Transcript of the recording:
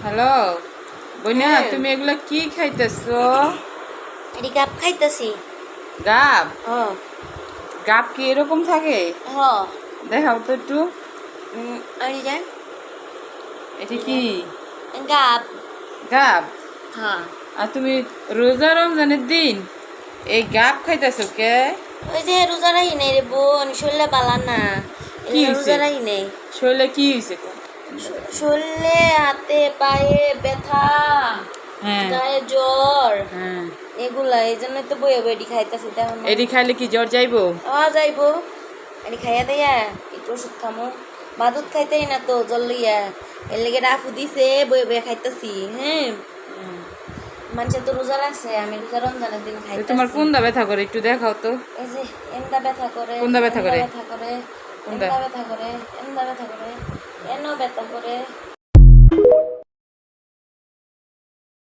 Hello Bruyne, হ্যাঁ। তুমি এগুলা কি খাইতেছো? এটি গাপ খাইতেছি। গাব? হ গাব কি এরকম থাকে? হ দেখাও তো একটু। আর এই যে এটি কি গাপ। গাব? হ্যাঁ, আর তুমি রোজা রমজানের দিন এই গাব খাইতেছো কে? ওই যে রোজা রাখি নেই রে বোন, শরীরে বালা না, কি এলাকা হয়েছে? রোজা রাখি নেই। শরীরে কি হয়েছে? শরীরে হাতে পায়ে ব্যথা, হ্যাঁ গায়ে জ্বর, হ্যাঁ। এগুলা এই জন্য তো বইয়ে বইটি খাইতেছি। তেমন এটি খাইলে কি জ্বর যাইবো? যাইবো। এটি খাইয়া দেয়া একটু ওষুধ খামো। বাদুত খাইতেই না তো জল লইয়া, এর লেগে রাফু দিছে, বইয়ে বইয়ে খাইতেছি। হ্যাঁ, মানুষের তো রোজা রাখছে, আমি রোজা রমজানের দিন তো তোমার খাইতেছি। কোনটা ব্যথা করে একটু দেখাও তো। এই যে এন্দা ব্যথা করে, কোনটা ব্যথা করে? ব্যথা করে, কোনটা? এন্দা ব্যথা করে, এন্দা ব্যথা করে, এনও ব্যথা করে।